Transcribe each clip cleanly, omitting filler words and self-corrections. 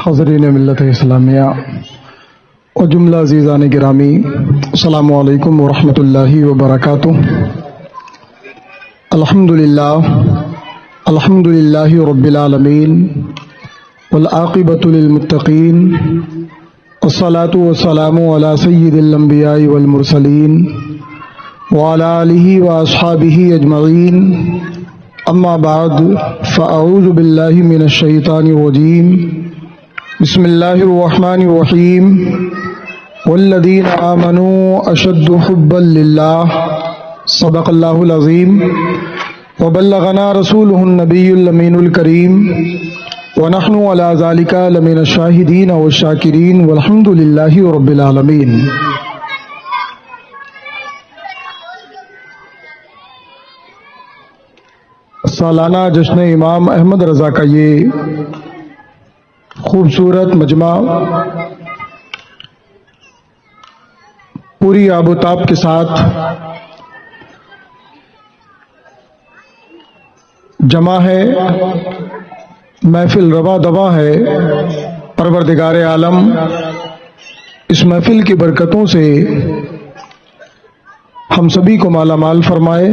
حاضرین ملت اسلامیہ و جملہ عزیزان گرامی، السلام علیکم ورحمۃ اللہ وبرکاتہ۔ الحمد للہ رب العالمین والعاقبۃ للمتقین، والصلاۃ والسلام علی سید الانبیاء والمرسلین وعلی آلہ واصحابہ اجمعین، اما بعد فاعوذ باللہ من الشیطان الرجیم، بسم اللہ الرحمن الرحیم، والذین آمنوا اشد حبا للہ، صدق اللہ العظیم، وبلغنا رسولہ النبی الامین الکریم، ونحن علی ذلک لمن الشاہدین والشاکرین، والحمد للہ رب العالمین۔ سالانہ جشن امام احمد رضا کا یہ خوبصورت مجمع پوری آب و تاب کے ساتھ جمع ہے، محفل رواں دواں ہے۔ پروردگار عالم اس محفل کی برکتوں سے ہم سبھی کو مالا مال فرمائے،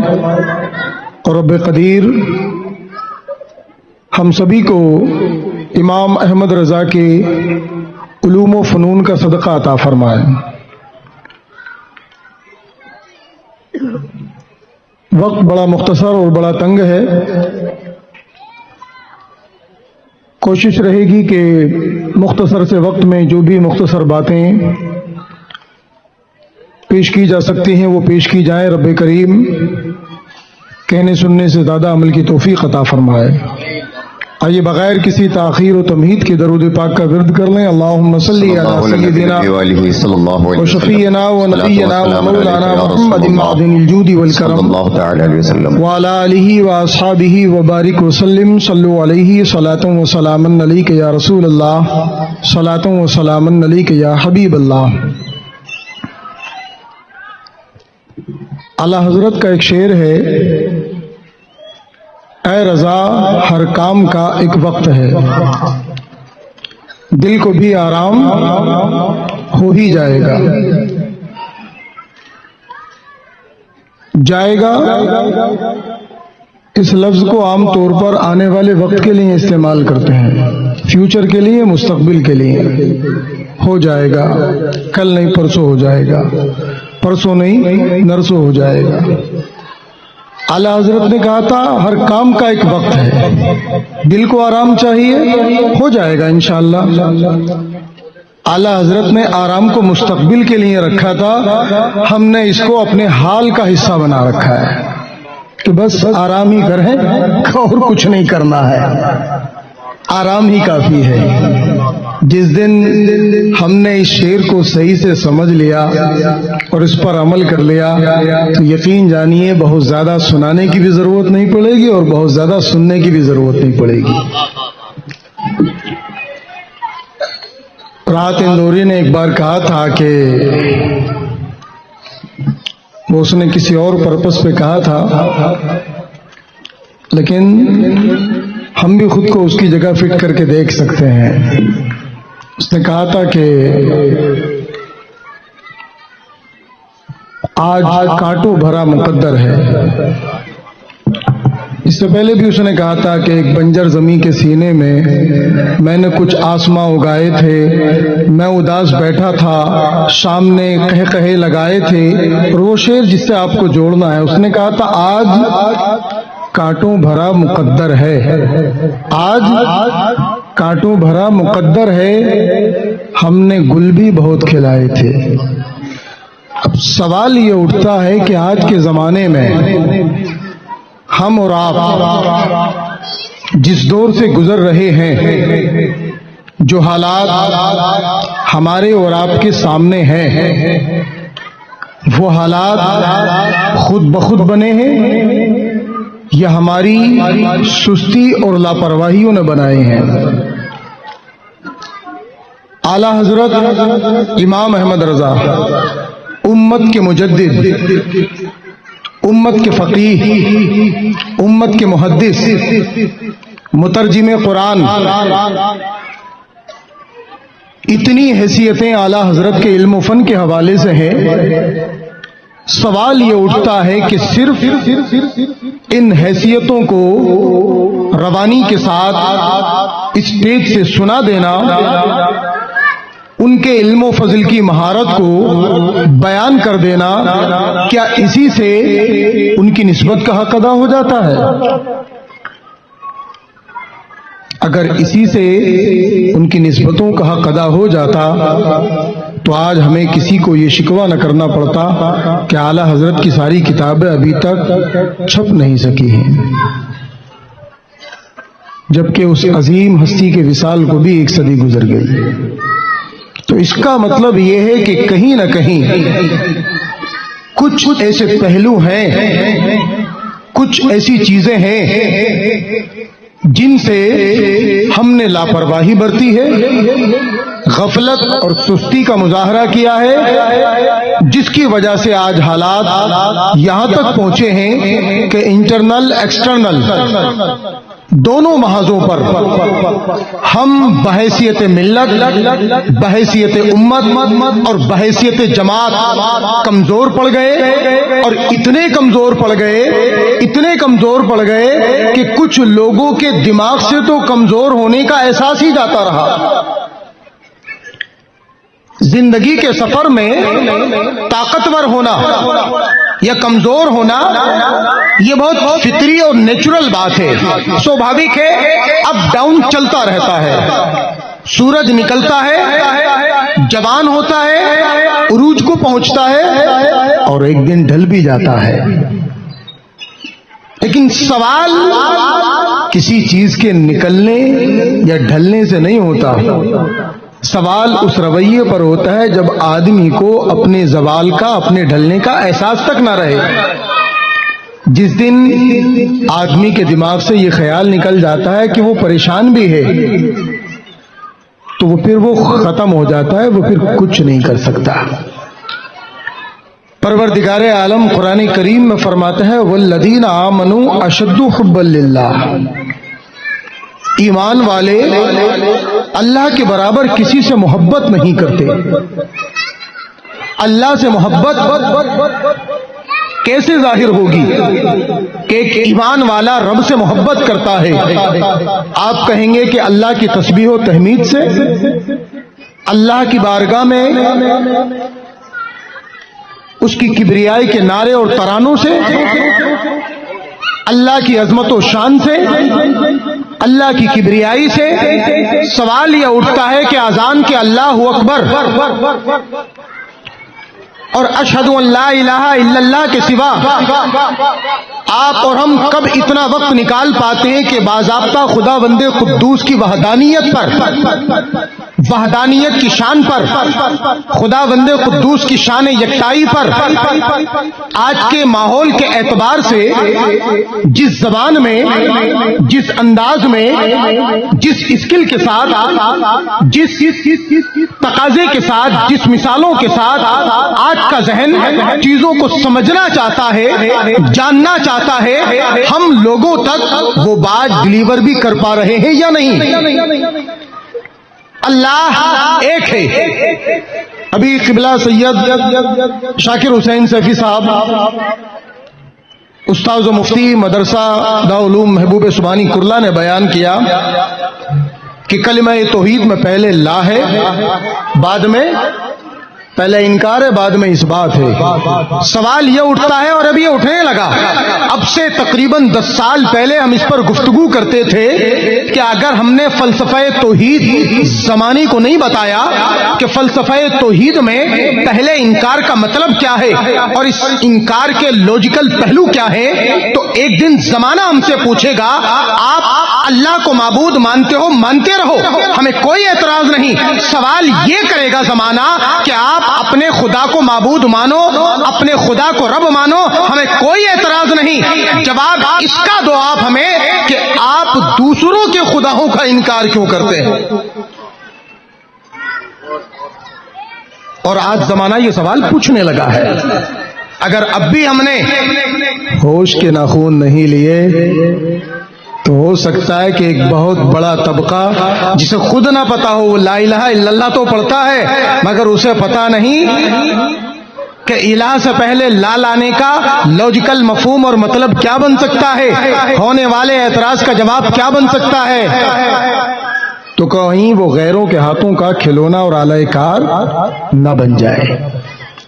اور رب قدیر ہم سبھی کو امام احمد رضا کے علوم و فنون کا صدقہ عطا فرمائے۔ وقت بڑا مختصر اور بڑا تنگ ہے، کوشش رہے گی کہ مختصر سے وقت میں جو بھی مختصر باتیں پیش کی جا سکتی ہیں وہ پیش کی جائیں۔ رب کریم کہنے سننے سے زیادہ عمل کی توفیق عطا فرمائے۔ آئیے بغیر کسی تاخیر و تمہید کے درود پاک کا ورد کر لیں۔ اللہم صلی علی سیدنا و شفیعنا و نبینا و مولانا محمد معدن الجود والکرم وعلی آلہ و اصحابہ وبارک وسلم، صلو علیہ صلاۃ و سلام علیک یا رسول اللہ، صلاۃ و سلام علیک یا حبیب اللہ۔ اعلیٰ حضرت کا ایک شعر ہے، اے رضا ہر کام کا ایک وقت ہے، دل کو بھی آرام ہو ہی جائے گا۔ جائے گا اس لفظ کو عام طور پر آنے والے وقت کے لیے استعمال کرتے ہیں، فیوچر کے لیے، مستقبل کے لیے۔ ہو جائے گا، کل نہیں پرسوں ہو جائے گا، پرسوں نہیں نرسوں ہو جائے گا۔ اعلیٰ حضرت نے کہا تھا ہر کام کا ایک وقت ہے، دل کو آرام چاہیے، ہو جائے گا انشاءاللہ۔ اعلیٰ حضرت نے آرام کو مستقبل کے لیے رکھا تھا، ہم نے اس کو اپنے حال کا حصہ بنا رکھا ہے کہ بس آرام ہی کریں اور کچھ نہیں کرنا ہے، آرام ہی کافی ہے۔ جس دن ہم نے اس شعر کو صحیح سے سمجھ لیا اور اس پر عمل کر لیا تو یقین جانیے بہت زیادہ سنانے کی بھی ضرورت نہیں پڑے گی اور بہت زیادہ سننے کی بھی ضرورت نہیں پڑے گی۔ راحت اندوری نے ایک بار کہا تھا کہ وہ اس نے کسی اور پرپس پہ کہا تھا، لیکن ہم بھی خود کو اس کی جگہ فٹ کر کے دیکھ سکتے ہیں۔ اس نے کہا تھا کہ آج کانٹوں بھرا مقدر ہے۔ اس سے پہلے بھی اس نے کہا تھا کہ ایک بنجر زمین کے سینے میں نے کچھ آسماں اگائے تھے، میں اداس بیٹھا تھا، شام نے قہقہے لگائے تھے۔ اور وہ شعر جس سے آپ کو جوڑنا ہے، اس نے کہا تھا آج کانٹوں بھرا مقدر ہے، آج کانٹوں بھرا مقدر ہے، ہم نے گل بھی بہت کھلائے تھے۔ اب سوال یہ اٹھتا ہے کہ آج کے زمانے میں ہم اور آپ جس دور سے گزر رہے ہیں، جو حالات ہمارے اور آپ کے سامنے ہیں، وہ حالات خود بخود بنے ہیں یا ہماری سستی اور لاپرواہیوں نے بنائے ہیں؟ اعلیٰ حضرت امام احمد رضا امت کے مجدد، امت کے فقیہ، امت کے محدث، مترجم قرآن، اتنی حیثیتیں اعلیٰ حضرت کے علم و فن کے حوالے سے ہیں، سوال یہ اٹھتا ہے کہ صرف ان حیثیتوں کو روانی کے ساتھ اسٹیج سے سنا دینا، ان کے علم و فضل کی مہارت کو بیان کر دینا، کیا اسی سے ان کی نسبت کا حق ادا ہو جاتا ہے؟ اگر اسی سے ان کی نسبتوں کا حق ادا ہو جاتا تو آج ہمیں کسی کو یہ شکوہ نہ کرنا پڑتا کہ اعلیٰ حضرت کی ساری کتابیں ابھی تک چھپ نہیں سکی ہیں، جبکہ اس عظیم ہستی کے وصال کو بھی 1 صدی گزر گئی۔ تو اس کا مطلب یہ ہے کہ کہیں نہ کہیں کچھ ایسے پہلو ہیں، کچھ ایسی چیزیں ہیں جن سے ہم نے لاپرواہی برتی ہے، غفلت اور سستی کا مظاہرہ کیا ہے، جس کی وجہ سے آج حالات یہاں تک پہنچے ہیں کہ انٹرنل ایکسٹرنل دونوں محاذوں پر ہم بحیثیت ملت، بحیثیت امت اور بحیثیت جماعت کمزور پڑ گئے، اور اتنے کمزور پڑ گئے کہ کچھ لوگوں کے دماغ سے تو کمزور ہونے کا احساس ہی جاتا رہا۔ زندگی کے سفر میں طاقتور ہونا یا کمزور ہونا یہ بہت فطری اور نیچرل بات ہے، سوبھاوک ہے، اپ ڈاؤن چلتا رہتا ہے، سورج نکلتا ہے، جوان ہوتا ہے، عروج کو پہنچتا ہے اور ایک دن ڈھل بھی جاتا ہے۔ لیکن سوال کسی چیز کے نکلنے یا ڈھلنے سے نہیں ہوتا، سوال اس رویے پر ہوتا ہے جب آدمی کو اپنے زوال کا، اپنے ڈھلنے کا احساس تک نہ رہے۔ جس دن آدمی کے دماغ سے یہ خیال نکل جاتا ہے کہ وہ پریشان بھی ہے، تو وہ پھر وہ ختم ہو جاتا ہے، وہ پھر کچھ نہیں کر سکتا۔ پروردگار عالم قرآن کریم میں فرماتا ہے والذین آمنوا اشد حبا للہ، ایمان والے اللہ کے برابر کسی سے محبت نہیں کرتے۔ اللہ سے محبت کیسے ظاہر ہوگی کہ ایک ایمان والا رب سے محبت کرتا ہے؟ آپ کہیں گے کہ اللہ کی تسبیح و تحمید سے، اللہ کی بارگاہ میں اس کی کبریائی کے نعرے اور ترانوں سے، اللہ کی عظمت و شان سے، اللہ کی کبریائی سے۔ سوال یہ اٹھتا ہے کہ اذان کے اللہ اکبر اور اشہد ان لا الہ الا اللہ کے سوا آپ اور ہم کب اتنا وقت نکال پاتے ہیں کہ باضابطہ خدا بند قدوس کی وحدانیت پر، وحدانیت کی شان پر، خدا بند قدوس کی شان یکتائی پر، آج کے ماحول کے اعتبار سے جس زبان میں، جس انداز میں، جس اسکل کے ساتھ، جس تقاضے کے ساتھ، جس مثالوں کے ساتھ آج کا ذہن چیزوں کو سمجھنا چاہتا ہے، جاننا چاہتا ہے، ہم لوگوں تک وہ بات ڈلیور بھی کر پا رہے ہیں یا نہیں؟ اللہ ایک ہے۔ ابھی قبلہ سید شاکر حسین سیفی صاحب، استاذ و مفتی مدرسہ دارالعلوم محبوب سبحانی کرلا نے بیان کیا کہ کلمہ توحید میں پہلے لا ہے، بعد میں پہلے انکار ہے، بعد میں اس بات ہے۔ سوال یہ اٹھتا ہے اور اب یہ اٹھنے لگا، اب سے تقریباً 10 سال پہلے ہم اس پر گفتگو کرتے تھے کہ اگر ہم نے فلسفہ توحید زمانے کو نہیں بتایا کہ فلسفہ توحید میں پہلے انکار کا مطلب کیا ہے اور اس انکار کے لوجیکل پہلو کیا ہے، تو ایک دن زمانہ ہم سے پوچھے گا آپ اللہ کو معبود مانتے ہو، مانتے رہو، ہمیں کوئی اعتراض نہیں۔ سوال یہ کرے گا زمانہ کہ آپ اپنے خدا کو معبود مانو، اپنے خدا کو رب مانو، ہمیں کوئی اعتراض نہیں۔ جواب اس کا دو آپ ہمیں کہ آپ دوسروں کے خداؤں کا انکار کیوں کرتے ہیں؟ اور آج زمانہ یہ سوال پوچھنے لگا ہے۔ اگر اب بھی ہم نے ہوش کے ناخون نہیں لیے تو ہو سکتا ہے کہ ایک بہت بڑا طبقہ جسے خود نہ پتا ہو، وہ لا الہ الا اللہ تو پڑھتا ہے مگر اسے پتا نہیں کہ الہ سے پہلے لا لانے کا لاجیکل مفہوم اور مطلب کیا بن سکتا ہے، ہونے والے اعتراض کا جواب کیا بن سکتا ہے، تو کہیں وہ غیروں کے ہاتھوں کا کھلونا اور آلہ کار نہ بن جائے۔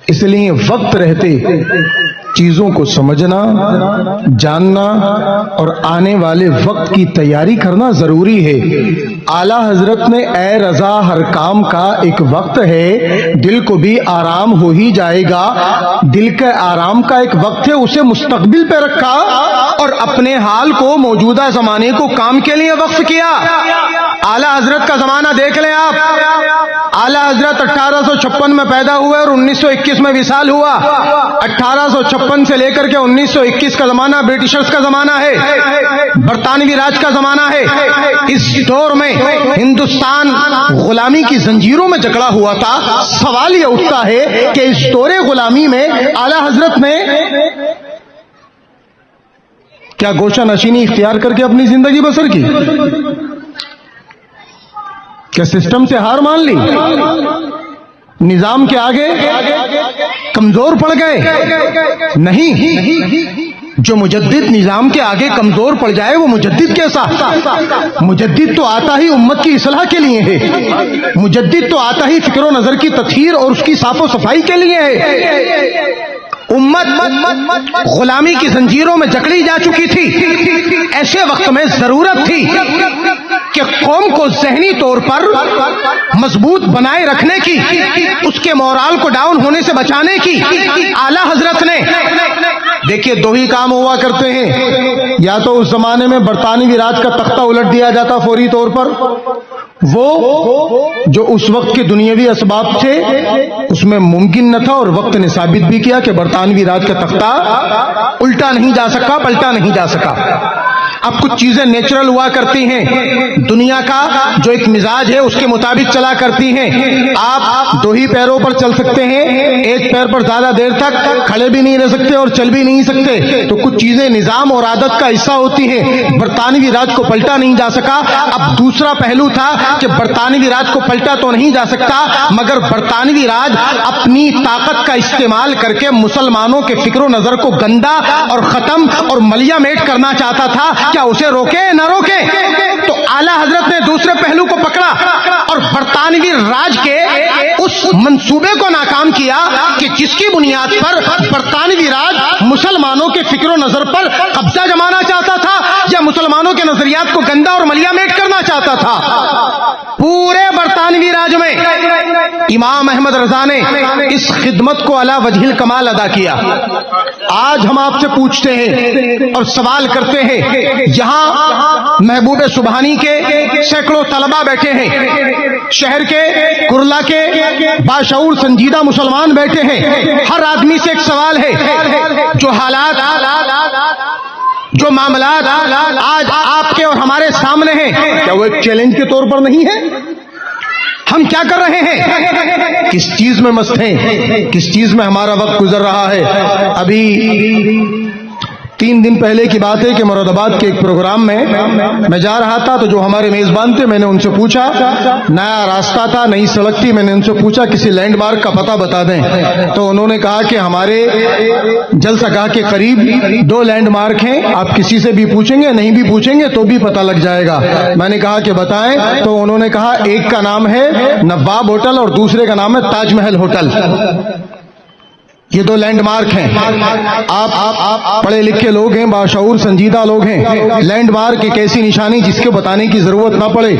اس لیے وقت رہتے چیزوں کو سمجھنا، جاننا اور آنے والے وقت کی تیاری کرنا ضروری ہے۔ اعلیٰ حضرت نے اے رضا ہر کام کا ایک وقت ہے، دل کو بھی آرام ہو ہی جائے گا، دل کے آرام کا ایک وقت ہے، اسے مستقبل پہ رکھا اور اپنے حال کو، موجودہ زمانے کو کام کے لیے وقف کیا۔ اعلیٰ حضرت کا زمانہ دیکھ لیں آپ، اعلیٰ حضرت 1856 میں پیدا ہوئے اور 1921 میں وصال ہوا۔ 1856 سے لے کر کے 1921 کا زمانہ برٹشرز کا زمانہ ہے، برطانوی راج کا زمانہ ہے۔ اس دور میں ہندوستان غلامی کی زنجیروں میں جکڑا ہوا تھا۔ سوال یہ اٹھتا ہے کہ اس دور غلامی میں اعلیٰ حضرت نے کیا گوشہ نشینی اختیار کر کے اپنی زندگی بسر کی؟ کیا سسٹم سے ہار مان لی؟ نظام کے آگے کمزور پڑ گئے؟ نہیں، جو مجدد نظام کے آگے کمزور پڑ جائے وہ مجدد کیسا؟ مجدد تو آتا ہی امت کی اصلاح کے لیے ہے، مجدد تو آتا ہی فکر و نظر کی تطہیر اور اس کی صاف و صفائی کے لیے ہے۔ امت غلامی کی زنجیروں میں جکڑی جا چکی تھی، ایسے وقت میں ضرورت تھی کہ قوم کو ذہنی طور پر مضبوط بنائے رکھنے کی، اس کے مورال کو ڈاؤن ہونے سے بچانے کی۔ اعلیٰ حضرت نے دیکھیے دو ہی کام ہوا کرتے ہیں، یا تو اس زمانے میں برطانوی راج کا تختہ الٹ دیا جاتا فوری طور پر، وہ جو اس وقت کے دنیاوی اسباب تھے اس میں ممکن نہ تھا، اور وقت نے ثابت بھی کیا کہ برطانوی راج کا تختہ الٹا نہیں جا سکا، پلٹا نہیں جا سکا۔ اب کچھ چیزیں نیچرل ہوا کرتی ہیں، دنیا کا جو ایک مزاج ہے اس کے مطابق چلا کرتی ہیں۔ آپ دو ہی پیروں پر چل سکتے ہیں، ایک پیر پر زیادہ دیر تک کھڑے بھی نہیں رہ سکتے اور چل بھی نہیں سکتے، تو کچھ چیزیں نظام اور عادت کا حصہ ہوتی ہیں۔ برطانوی راج کو پلٹا نہیں جا سکا۔ اب دوسرا پہلو تھا کہ برطانوی راج کو پلٹا تو نہیں جا سکتا، مگر برطانوی راج اپنی طاقت کا استعمال کر کے مسلمانوں کے فکر و نظر کو گندا اور ختم اور ملیا میٹ کرنا چاہتا تھا۔ کیا اسے روکے نہ روکے؟ تو اعلیٰ حضرت نے دوسرے پہلو کو پکڑا اور برطانوی راج کے اس منصوبے کو ناکام کیا کہ جس کی بنیاد پر برطانوی راج مسلمانوں کے فکر و نظر پر قبضہ جمانا چاہتا تھا یا مسلمانوں کے نظریات کو گندا اور ملیا میٹ کرنا چاہتا تھا۔ پورے برطانوی راج میں امام احمد رضا نے اس خدمت کو علی وجہ الکمال ادا کیا۔ آج ہم آپ سے پوچھتے ہیں اور سوال کرتے ہیں، یہاں محبوب سبحانی کے سینکڑوں طلباء بیٹھے ہیں، شہر کے کرلا کے باشعور سنجیدہ مسلمان بیٹھے ہیں، ہر آدمی سے ایک سوال ہے، جو حالات، جو معاملات آج آپ کے اور ہمارے سامنے ہیں، کیا وہ ایک چیلنج کے طور پر نہیں ہے؟ ہم کیا کر رہے ہیں؟ کس چیز میں مست ہیں؟ کس چیز میں ہمارا وقت گزر رہا ہے؟ ابھی 3 دن پہلے کی بات ہے کہ مراد آباد کے ایک پروگرام میں میں جا رہا تھا، تو جو ہمارے میزبان تھے میں نے ان سے پوچھا، نیا راستہ تھا، نئی سڑک تھی، میں نے ان سے پوچھا کسی لینڈ مارک کا پتہ بتا دیں، تو انہوں نے کہا کہ ہمارے جلسہ گاہ کے قریب 2 لینڈ مارک ہیں، آپ کسی سے بھی پوچھیں گے، نہیں بھی پوچھیں گے تو بھی پتہ لگ جائے گا۔ میں نے کہا کہ بتائیں، تو انہوں نے کہا ایک کا نام ہے نواب ہوٹل اور دوسرے کا نام ہے تاج محل ہوٹل۔ یہ 2 لینڈ مارک ہیں۔ آپ پڑھے لکھے لوگ ہیں، باشعور سنجیدہ لوگ ہیں، لینڈ مارک ایک ایسی نشانی جس کے بتانے کی ضرورت نہ پڑے،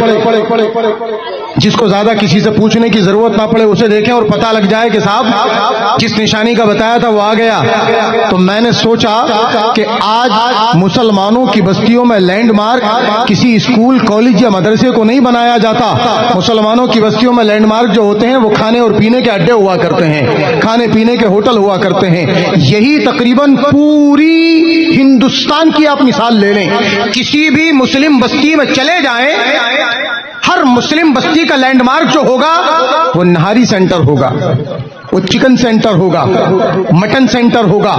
جس کو زیادہ کسی سے پوچھنے کی ضرورت نہ پڑے، اسے دیکھیں اور پتہ لگ جائے کہ صاحب جس نشانی کا بتایا تھا وہ آ گیا۔ تو میں نے سوچا کہ آج مسلمانوں کی بستیوں میں لینڈ مارک کسی اسکول، کالج یا مدرسے کو نہیں بنایا جاتا، مسلمانوں کی بستیوں میں لینڈ مارک جو ہوتے ہیں وہ کھانے اور پینے کے اڈے ہوا کرتے ہیں، کھانے پینے کے ہوٹل ہوا کرتے ہیں۔ یہی تقریباً پوری ہندوستان کی آپ مثال لے لیں، کسی بھی مسلم بستی میں چلے جائیں، ہر مسلم بستی کا لینڈ مارک جو ہوگا وہ نہاری سینٹر ہوگا، وہ چکن سینٹر ہوگا, مٹن سینٹر ہوگا,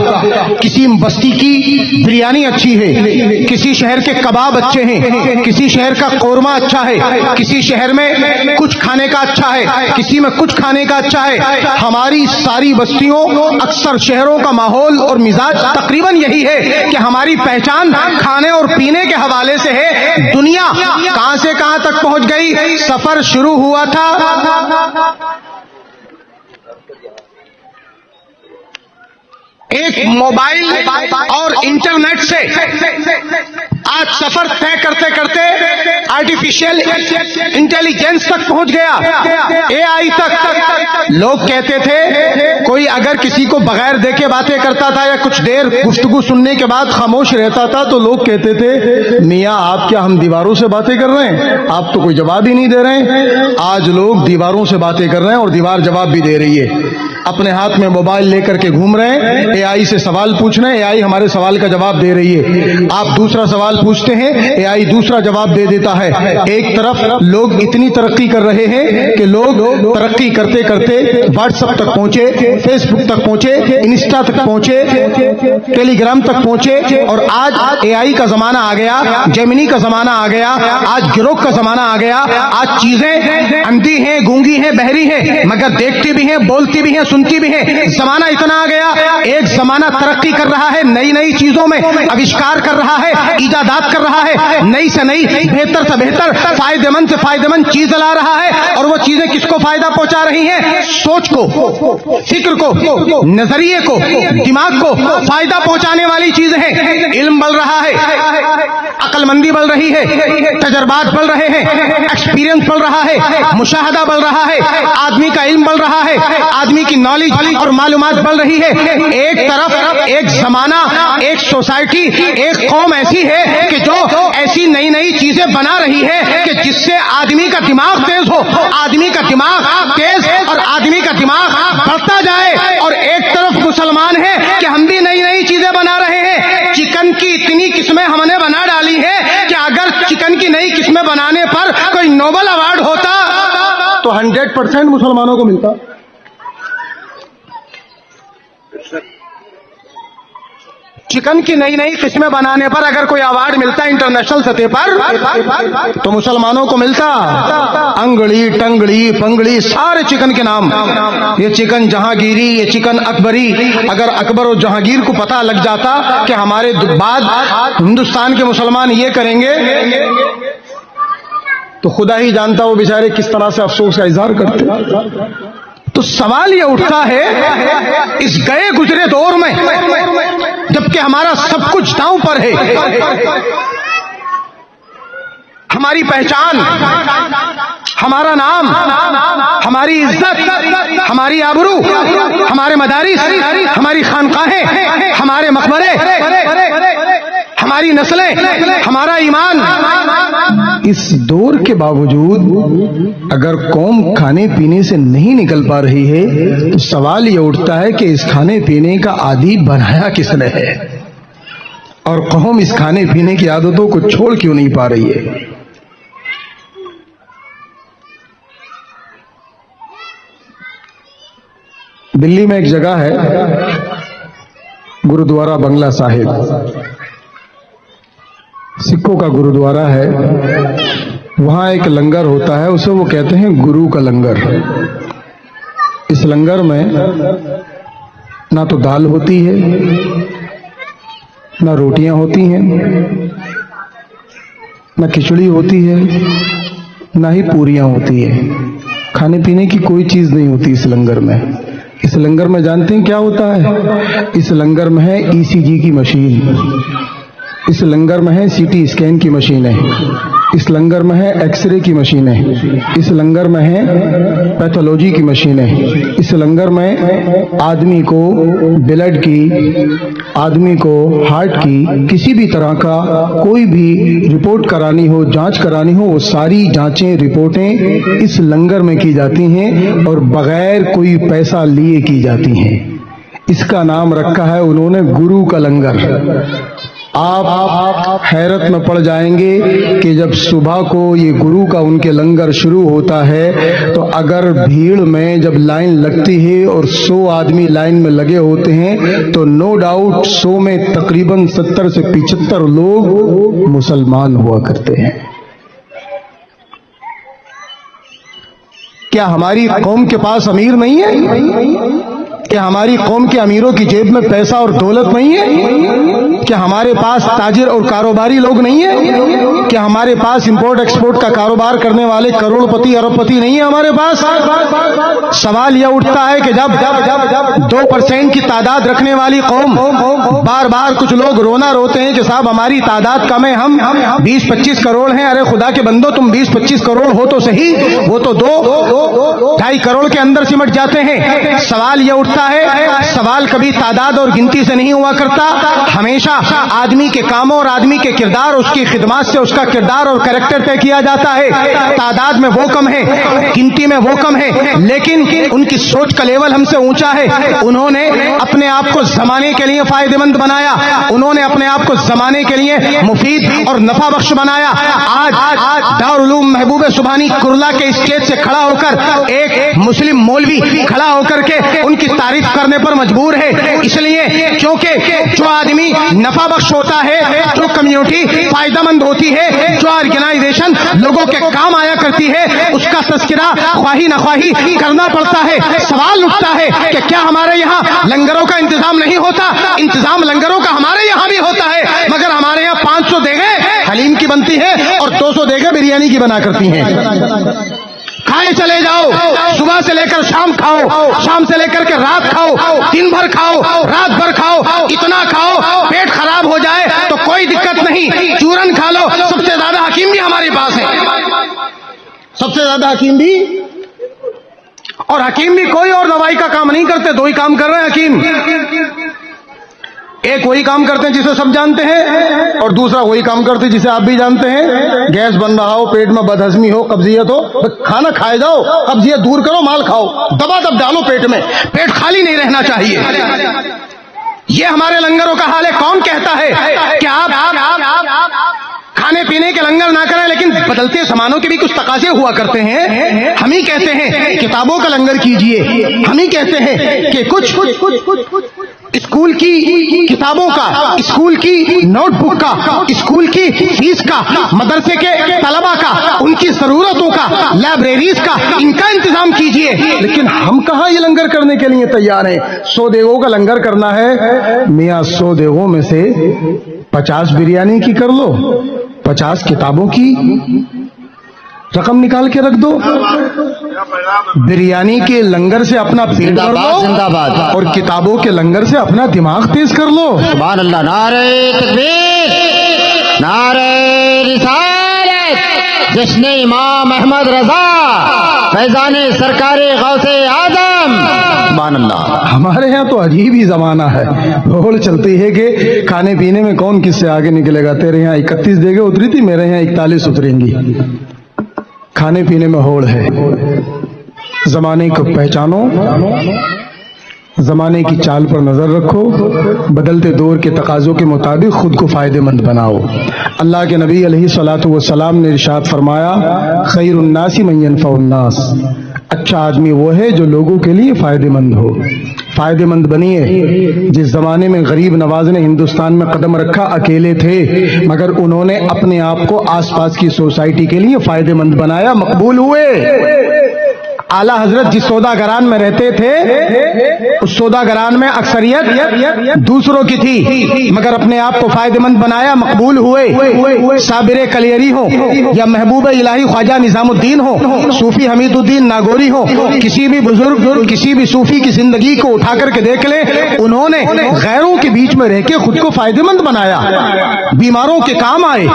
کسی بستی کی بریانی اچھی ہے, کسی شہر کے کباب اچھے ہیں, کسی شہر کا قورمہ اچھا ہے, کسی شہر میں کچھ کھانے کا اچھا ہے, کسی میں کچھ کھانے کا اچھا ہے. ہماری ساری بستیوں, اکثر شہروں کا ماحول اور مزاج تقریباً یہی ہے کہ ہماری پہچان کھانے اور پینے کے حوالے سے ہے. دنیا کہاں سے کہاں تک پہنچ گئی. سفر شروع ہوا تھا ایک موبائل اور انٹرنیٹ سے, آج سفر طے کرتے کرتے آرٹیفیشل انٹیلیجنس تک پہنچ گیا, اے آئی تک. لوگ کہتے تھے کوئی اگر کسی کو بغیر دیکھے باتیں کرتا تھا یا کچھ دیر گفتگو سننے کے بعد خاموش رہتا تھا تو لوگ کہتے تھے میاں آپ کیا ہم دیواروں سے باتیں کر رہے ہیں, آپ تو کوئی جواب ہی نہیں دے رہے ہیں. آج لوگ دیواروں سے باتیں کر رہے ہیں اور دیوار جواب بھی دے رہی ہے. اپنے ہاتھ میں موبائل لے کر کے گھوم رہے ہیں, اے آئی سے سوال پوچھ رہے ہیں, اے آئی ہمارے سوال کا جواب دے رہی ہے. آپ دوسرا سوال پوچھتے ہیں, اے آئی دوسرا جواب دے دیتا ہے. ایک طرف لوگ اتنی ترقی کر رہے ہیں کہ لوگ ترقی کرتے کرتے واٹس ایپ تک پہنچے, فیس بک تک پہنچے, انسٹا تک پہنچے, ٹیلی گرام تک پہنچے, اور آج اے آئی کا زمانہ آ گیا, جیمنی کا زمانہ آ گیا, آج گروک کا زمانہ آ گیا. آج چیزیں اندھی ہیں, گونگی ہیں, بہری ہیں, مگر دیکھتی بھی ہیں, بولتی بھی ہیں, سنتی بھی ہیں. زمانہ اتنا آ گیا, ایک زمانہ ترقی کر رہا ہے, نئی نئی چیزوں میں آوشکار کر رہا ہے, ایجادات کر رہا ہے, نئی سے نئی, بہتر سے بہتر, فائدہ مند سے فائدہ مند چیز لا رہا ہے. اور وہ چیزیں کس کو فائدہ پہنچا رہی ہیں؟ سوچ کو, فکر کو, نظریے کو, دماغ کو فائدہ پہنچانے والی چیزیں ہیں. علم بڑھ رہا ہے, عقل مندی بڑھ رہی ہے, تجربات بڑھ رہے ہیں, ایکسپیرینس بڑھ رہا ہے, مشاہدہ بڑھ رہا ہے, آدمی کا علم بڑھ رہا ہے, آدمی کی نالج اور معلومات بڑھ رہی ہے. ایک طرف ایک زمانہ, ایک سوسائٹی, ایک قوم ایسی ہے کہ جو ایسی نئی نئی چیزیں بنا رہی ہے کہ جس سے آدمی کا دماغ تیز ہو, آدمی کا دماغ تیز اور آدمی کا دماغ بڑھتا جائے. اور ایک طرف مسلمان ہے کہ ہم بھی نئی نئی چیزیں بنا رہے ہیں. چکن کی اتنی قسمیں ہم نے بنا ڈالی ہے کہ اگر چکن کی نئی قسمیں بنانے پر کوئی نوبل ایوارڈ ہوتا تو 100% مسلمانوں کو ملتا. چکن کی نئی نئی قسمیں بنانے پر اگر کوئی ایوارڈ ملتا انٹرنیشنل سطح پر تو مسلمانوں کو ملتا. انگڑی, ٹنگڑی, پنگڑی, سارے چکن کے نام. یہ چکن جہانگیری, یہ چکن اکبری. اگر اکبر اور جہانگیر کو پتہ لگ جاتا کہ ہمارے بعد ہندوستان کے مسلمان یہ کریں گے تو خدا ہی جانتا وہ بیچارے کس طرح سے افسوس کا اظہار کرتے. تو سوال یہ اٹھتا ہے اس گئے گزرے دور میں جبکہ ہمارا سب کچھ داؤں پر ہے, ہماری پہچان, ہمارا نام, ہماری عزت, ہماری آبرو, ہمارے مدارس, ہماری خانقاہیں, ہمارے مقبرے, ہماری نسلیں, ہمارا ایمان. اس دور کے باوجود اگر قوم کھانے پینے سے نہیں نکل پا رہی ہے تو سوال یہ اٹھتا ہے کہ اس کھانے پینے کا عادی بنایا کس نے ہے, اور قوم اس کھانے پینے کی عادتوں کو چھوڑ کیوں نہیں پا رہی ہے. دلی میں ایک جگہ ہے گرودوارہ بنگلہ صاحب, سکھوں کا گرودوارہ ہے. وہاں ایک لنگر ہوتا ہے, اسے وہ کہتے ہیں گرو کا لنگر. اس لنگر میں نہ تو دال ہوتی ہے, نہ روٹیاں ہوتی ہیں, نہ کھچڑی ہوتی ہے, نہ ہی پوریاں ہوتی ہیں. کھانے پینے کی کوئی چیز نہیں ہوتی اس لنگر میں. اس لنگر میں جانتے ہیں کیا ہوتا ہے؟ اس لنگر میں ہے ای سی جی کی مشین, اس لنگر میں ہے سی ٹی اسکین کی مشینیں, اس لنگر میں ہے ایکس رے کی مشینیں, اس لنگر میں ہے پیتھولوجی کی مشینیں, اس لنگر میں آدمی کو بلڈ کی, آدمی کو ہارٹ کی, کسی بھی طرح کا کوئی بھی رپورٹ کرانی ہو, جانچ کرانی ہو, وہ ساری جانچیں رپورٹیں اس لنگر میں کی جاتی ہیں اور بغیر کوئی پیسہ لیے کی جاتی ہیں. اس کا نام رکھا ہے انہوں نے گرو کا لنگر. آپ حیرت میں پڑ جائیں گے کہ جب صبح کو یہ گرو کا ان کے لنگر شروع ہوتا ہے تو اگر بھیڑ میں جب لائن لگتی ہے اور 100 آدمی لائن میں لگے ہوتے ہیں تو نو ڈاؤٹ 100 میں تقریباً 70 سے 75 لوگ مسلمان ہوا کرتے ہیں۔ کیا ہماری قوم کے پاس امیر نہیں ہے؟ کیا ہماری قوم کے امیروں کی جیب میں پیسہ اور دولت نہیں ہے؟ کیا ہمارے پاس تاجر اور کاروباری لوگ نہیں ہیں؟ کیا ہمارے پاس امپورٹ ایکسپورٹ کا کاروبار کرنے والے کروڑ پتی ارب پتی نہیں ہیں ہمارے پاس؟ سوال یہ اٹھتا ہے کہ جب 2% کی تعداد رکھنے والی قوم بار بار کچھ لوگ رونا روتے ہیں کہ صاحب ہماری تعداد کم ہے، ہم 20-25 کروڑ ہیں۔ ارے خدا کے بندو، تم 20-25 کروڑ ہو تو صحیح، وہ تو 2-2.5 کروڑ کے اندر سمٹ جاتے ہیں۔ سوال یہ اٹھتا ہے، سوال کبھی تعداد اور گنتی سے نہیں ہوا کرتا، ہمیشہ آدمی کے کاموں اور آدمی کے کردار، اس کی خدمات سے اس کا کردار اور کریکٹر طے کیا جاتا ہے۔ تعداد میں وہ کم ہے، گنتی میں وہ کم ہے، لیکن ان کی سوچ کا لیول ہم سے اونچا ہے۔ انہوں نے اپنے آپ کو زمانے کے لیے فائدہ مند بنایا، انہوں نے اپنے آپ کو زمانے کے لیے مفید اور نفع بخش بنایا۔ آج دارالعلوم محبوب سبحانی کرلا کے اسٹیج سے کھڑا ہو کر ایک مسلم مولوی کھڑا ہو کر کے ان کی تعریف کرنے پر مجبور ہے، اس لیے کیونکہ جو آدمی نفع بخش ہوتا ہے، جو کمیونٹی فائدہ مند ہوتی ہے، جو آرگنائزیشن لوگوں کے کام آیا کرتی ہے، اس کا تذکرہ خواہی نخواہی کرنا پڑتا ہے۔ سوال اٹھتا ہے کہ کیا ہمارے یہاں لنگروں کا انتظام نہیں ہوتا؟ انتظام لنگروں کا ہمارے یہاں بھی ہوتا ہے، مگر ہمارے یہاں 500 دیگیں حلیم کی بنتی ہے اور 200 دیگیں بریانی کی بنا کرتی ہیں۔ کھائے چلے جاؤ، صبح سے لے کر شام کھاؤ، شام سے لے کر کے رات کھاؤ، دن بھر کھاؤ، رات بھر کھاؤ، اتنا کھاؤ پیٹ خراب ہو جائے تو کوئی دقت نہیں، چورن کھا لو۔ سب سے زیادہ حکیم بھی ہمارے پاس ہے، سب سے زیادہ حکیم بھی، اور حکیم بھی کوئی اور دوائی کا کام نہیں کرتے، 2 ہی کام کر رہے ہیں حکیم۔ ایک وہی کام کرتے ہیں جسے سب جانتے ہیں، اور دوسرا وہی کام کرتے ہیں جسے آپ بھی جانتے ہیں۔ گیس بن رہا ہو، پیٹ میں بدہضمی ہو، قبضیت ہو، کھانا کھائے جاؤ، قبضیت دور کرو، مال کھاؤ، دبا دب ڈالو پیٹ میں، پیٹ خالی نہیں رہنا چاہیے۔ یہ ہمارے لنگروں کا حال ہے۔ کون کہتا ہے کہ آپ کھانے پینے کے لنگر نہ کریں، لیکن بدلتے زمانوں کے بھی کچھ تقاضے ہوا کرتے ہیں۔ ہم ہی کہتے ہیں کتابوں کا لنگر کیجئے، ہم ہی کہتے ہیں کہ کچھ اسکول کی کتابوں کا، اسکول کی نوٹ بک کا، اسکول کی فیس کا، مدرسے کے طلبہ کا، ان کی ضرورتوں کا، لائبریریز کا، ان کا انتظام کیجئے۔ لیکن ہم کہاں یہ لنگر کرنے کے لیے تیار ہیں؟ 100 دیگوں کا لنگر کرنا ہے، میاں 100 دیگوں میں سے 50 بریانی کی کر لو، 50 کتابوں کی رقم نکال کے رکھ دو، بریانی کے لنگر سے اپنا پیٹ بھر لو اور کتابوں کے لنگر سے اپنا دماغ تیز کر لو۔ سبحان اللہ، نعرہ تکبیر، نعرہ رسالت، جشن امام احمد رضا، فیضان سرکار غوث اعظم، سبحان اللہ۔ ہمارے یہاں تو عجیب ہی زمانہ ہے، ہوڑ چلتی ہے کہ کھانے پینے میں کون کس سے آگے نکلے گا۔ تیرے یہاں 31 دیگیں اتری تھی، میرے یہاں 41 اتریں گی۔ کھانے پینے میں ہوڑ ہے۔ زمانے کو پہچانو، زمانے کی چال پر نظر رکھو، بدلتے دور کے تقاضوں کے مطابق خود کو فائدہ مند بناؤ۔ اللہ کے نبی علیہ الصلوۃ والسلام نے ارشاد فرمایا، خیر الناس من ينفع الناس، اچھا آدمی وہ ہے جو لوگوں کے لیے فائدہ مند ہو۔ فائدہ مند بنیے۔ جس زمانے میں غریب نواز نے ہندوستان میں قدم رکھا اکیلے تھے، مگر انہوں نے اپنے آپ کو آس پاس کی سوسائٹی کے لیے فائدہ مند بنایا، مقبول ہوئے۔ اعلیٰ حضرت جس سوداگران میں رہتے تھے، اس سوداگران میں اکثریت دوسروں کی تھی، مگر اپنے آپ کو فائدہ مند بنایا، مقبول ہوئے۔ صابر کلیری ہو یا محبوب الہی خواجہ نظام الدین ہو، صوفی حمید الدین ناگوری ہو، کسی بھی بزرگ، کسی بھی صوفی کی زندگی کو اٹھا کر کے دیکھ لیں، انہوں نے غیروں کے بیچ میں رہ کے خود کو فائدہ مند بنایا، بیماروں کے کام آئے،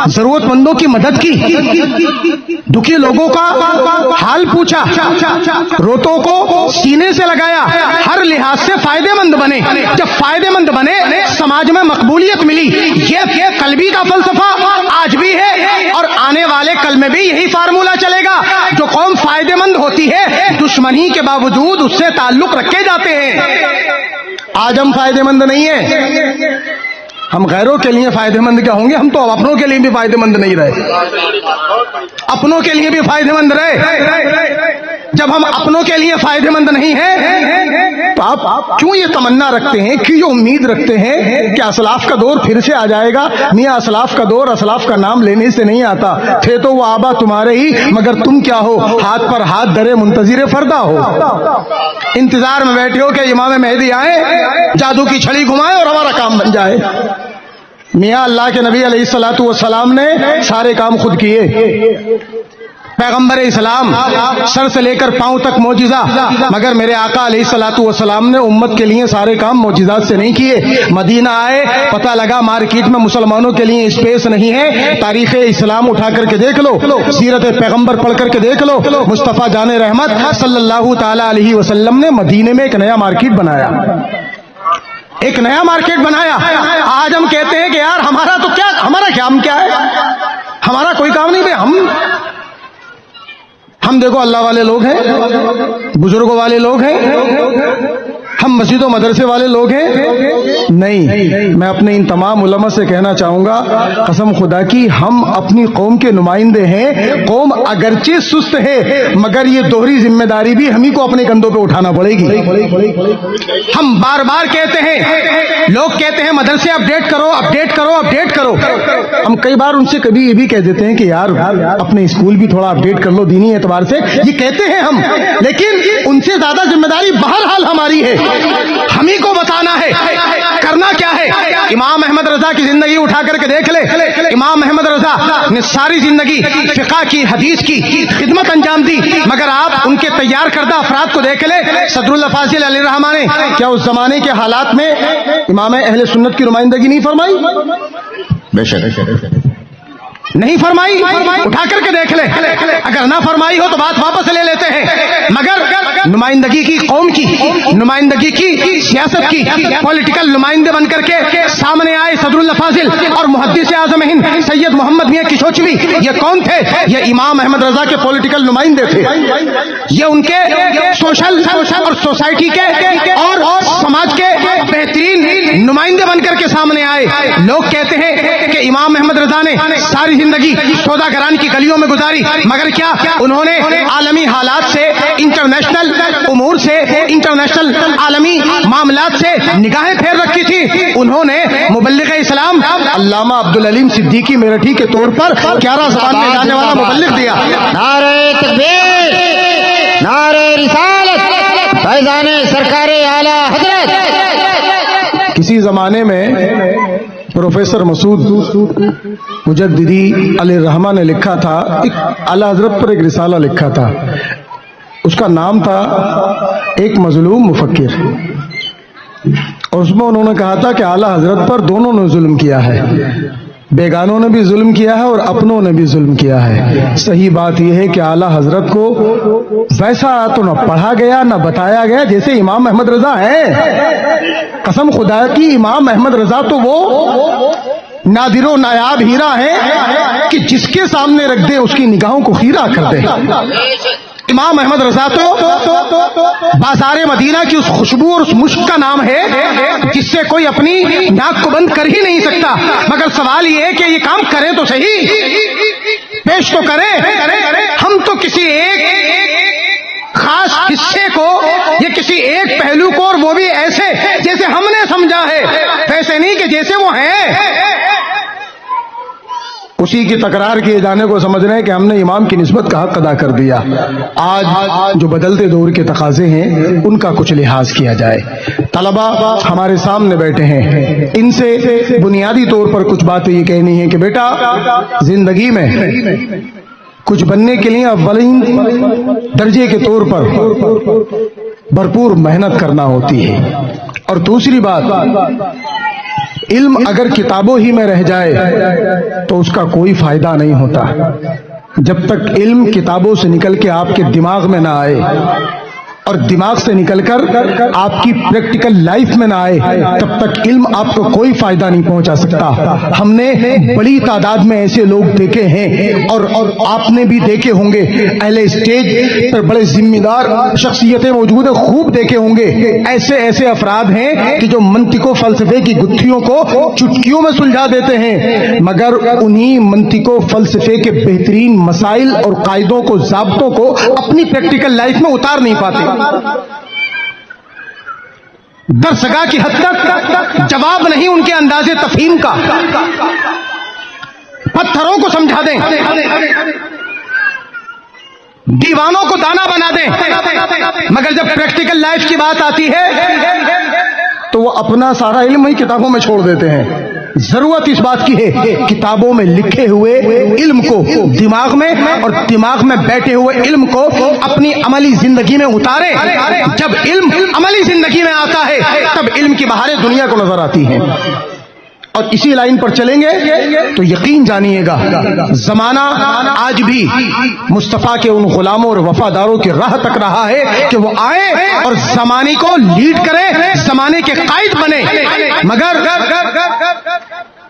ضرورت مندوں کی مدد کی، دکھی لوگوں کا حال پوچھا، روتوں کو سینے سے لگایا، ہر لحاظ سے فائدہ مند بنے۔ جب فائدہ مند بنے، سماج میں مقبولیت ملی۔ یہ قلبی کا فلسفہ آج بھی ہے اور آنے والے کل میں بھی یہی فارمولہ چلے گا۔ جو قوم فائدہ مند ہوتی ہے، دشمنی کے باوجود اس سے تعلق رکھے جاتے ہیں۔ آج ہم فائدہ مند نہیں ہیں، ہم غیروں کے لیے فائدہ مند کیا ہوں گے، ہم تو اب اپنوں کے لیے بھی فائدہ مند نہیں رہے، اپنوں کے لیے بھی فائدہ مند رہے۔ جب ہم اپنوں کے لیے فائدہ مند نہیں ہیں تو آپ کیوں یہ تمنا رکھتے ہیں، کیوں یہ امید رکھتے ہیں کہ اسلاف کا دور پھر سے آ جائے گا؟ میاں اسلاف کا دور اسلاف کا نام لینے سے نہیں آتا، تھے تو وہ آبا تمہارے ہی، مگر تم کیا ہو، ہاتھ پر ہاتھ دھرے منتظر فردا ہو، انتظار میں بیٹھے ہو کہ امام مہدی آئے، جادو کی چھڑی گھمائے اور ہمارا کام بن جائے۔ میاں اللہ کے نبی علیہ الصلوۃ والسلام نے سارے کام خود کیے، پیغمبر اسلام سر سے لے کر پاؤں تک معجزہ، مگر میرے آقا علیہ الصلوۃ والسلام نے امت کے لیے سارے کام معجزات سے نہیں کیے۔ مدینہ آئے، پتہ لگا مارکیٹ میں مسلمانوں کے لیے اسپیس نہیں ہے، تاریخ اسلام اٹھا کر کے دیکھ لو، سیرت پیغمبر پڑھ کر کے دیکھ لو، مصطفیٰ جان رحمت صلی اللہ تعالی علیہ وسلم نے مدینے میں ایک نیا مارکیٹ بنایا، ایک نیا مارکیٹ بنایا۔ آج ہم کہتے ہیں کہ یار ہمارا تو کیا، ہمارا کام کیا ہے، ہمارا کوئی کام نہیں، بھائی ہم دیکھو اللہ والے لوگ ہیں، بزرگوں والے لوگ ہیں، ہم مسجد و مدرسے والے لوگ ہیں، نہیں۔ میں اپنے ان تمام علماء سے کہنا چاہوں گا، قسم خدا کی ہم اپنی قوم کے نمائندے ہیں، قوم اگرچہ سست ہے مگر یہ دوہری ذمہ داری بھی ہم ہی کو اپنے کندھوں پہ اٹھانا پڑے گی۔ ہم بار بار کہتے ہیں، لوگ کہتے ہیں مدرسے اپڈیٹ کرو اپڈیٹ کرو اپڈیٹ کرو، ہم کئی بار ان سے کبھی یہ بھی کہہ دیتے ہیں کہ یار اپنے اسکول بھی تھوڑا اپڈیٹ کر لو دینی اعتبار سے، یہ کہتے ہیں ہم، لیکن ان سے زیادہ ذمہ داری بہرحال ہماری ہے، ہم ہی کو بتانا ہے کرنا کیا ہے۔ امام احمد رضا کی زندگی اٹھا کر کے دیکھ لے، امام احمد رضا نے ساری زندگی فقہ کی، حدیث کی خدمت انجام دی، مگر آپ ان کے تیار کردہ افراد کو دیکھ لے، صدر اللہ فاضل علیہ الرحمٰن نے کیا اس زمانے کے حالات میں امام اہل سنت کی نمائندگی نہیں فرمائی؟ بے شک نہیں فرمائی، اٹھا کر کے دیکھ لے، اگر نہ فرمائی ہو تو بات واپس لے لیتے ہیں، مگر نمائندگی کی، قوم کی نمائندگی کی، سیاست کی، پولیٹیکل نمائندے بن کر کے سامنے آئے صدر اللہ فاضل اور محدث اعظم ہند سید محمد میاں کشوچوی۔ یہ کون تھے؟ یہ امام احمد رضا کے پولیٹیکل نمائندے تھے، یہ ان کے سوشل اور سوسائٹی کے اور سماج کے بہترین نمائندے بن کر کے سامنے آئے۔ لوگ کہتے ہیں کہ امام احمد رضا نے ساری زندگی سوداگران کی گلیوں میں گزاری، مگر کیا انہوں نے عالمی حالات سے، انٹرنیشنل امور سے، انٹرنیشنل عالمی معاملات سے نگاہیں پھیر رکھی تھی؟ انہوں نے مبلغ اسلام علامہ عبدالعلیم صدیقی میرٹھی کے طور پر 11 زبان میں جانے والا مبلغ دیا۔ نعرہ تکبیر، نعرہ رسالت، فیضان سرکار اعلی حضرت۔ کسی زمانے میں پروفیسر مسعود مجددی علیہ الرحمہ نے لکھا تھا، ایک اعلیٰ حضرت پر ایک رسالہ لکھا تھا، اس کا نام تھا ایک مظلوم مفکر، اور اس میں انہوں نے کہا تھا کہ اعلیٰ حضرت پر دونوں نے ظلم کیا ہے، بیگانوں نے بھی ظلم کیا ہے اور اپنوں نے بھی ظلم کیا ہے۔ صحیح بات یہ ہے کہ اعلیٰ حضرت کو ویسا تو نہ پڑھا گیا نہ بتایا گیا جیسے امام احمد رضا ہیں۔ قسم خدا کی امام احمد رضا تو وہ نادر و نایاب ہیرا ہے کہ جس کے سامنے رکھ دے اس کی نگاہوں کو خیرہ کر دے۔ امام احمد رضا تو بازار مدینہ کی اس خوشبو اور اس مشک کا نام ہے جس سے کوئی اپنی ناک کو بند کر ہی نہیں سکتا، مگر سوال یہ ہے کہ یہ کام کریں تو صحیح، پیش تو کریں۔ ہم تو کسی ایک خاص حصے کو یا کسی ایک پہلو کو، اور وہ بھی ایسے جیسے ہم نے سمجھا ہے، ایسے نہیں کہ جیسے وہ ہیں، اسی کی تکرار کیے جانے کو سمجھ رہے ہیں کہ ہم نے امام کی نسبت کا حق ادا کر دیا۔ آج جو بدلتے دور کے تقاضے ہیں ان کا کچھ لحاظ کیا جائے۔ طلبہ ہمارے سامنے بیٹھے ہیں، ان سے بنیادی طور پر کچھ باتیں یہ کہنی ہے کہ بیٹا زندگی میں کچھ بننے کے لیے اولین درجے کے طور پر بھرپور محنت کرنا ہوتی ہے، اور دوسری بات علم اگر کتابوں ہی میں رہ جائے تو اس کا کوئی فائدہ نہیں ہوتا۔ جب تک علم کتابوں سے نکل کے آپ کے دماغ میں نہ آئے اور دماغ سے نکل کر آپ کی پریکٹیکل لائف میں نہ آئے تب تک علم آپ کو کوئی فائدہ نہیں پہنچا سکتا. ہم نے بڑی تعداد میں ایسے لوگ دیکھے ہیں اور آپ نے بھی دیکھے ہوں گے, اہل اسٹیج پر بڑے ذمہ دار شخصیتیں موجود ہیں, خوب دیکھے ہوں گے. ایسے افراد ہیں کہ جو منطق و فلسفے کی گتھیوں کو چٹکیوں میں سلجھا دیتے ہیں, مگر انہی منطق و فلسفے کے بہترین مسائل اور قاعدوں کو, ضابطوں کو اپنی پریکٹیکل لائف میں اتار نہیں پاتے. درسگاہ کی حد تک جواب نہیں ان کے انداز تفہیم کا. پتھروں کو سمجھا دیں, دیوانوں کو دانا بنا دیں, مگر جب پریکٹیکل لائف کی بات آتی ہے تو وہ اپنا سارا علم ہی کتابوں میں چھوڑ دیتے ہیں. ضرورت اس بات کی ہے کتابوں میں لکھے ہوئے علم کو دماغ میں اور دماغ میں بیٹھے ہوئے علم کو اپنی عملی زندگی میں اتاریں. جب علم عملی زندگی میں آتا ہے تب علم کی بہاریں دنیا کو نظر آتی ہیں. اور اسی لائن پر چلیں گے تو یقین جانیے گا زمانہ آج بھی مصطفیٰ کے ان غلاموں اور وفاداروں کی راہ تک رہا ہے کہ وہ آئے اور زمانے کو لیڈ کرے, زمانے کے قائد بنے. مگر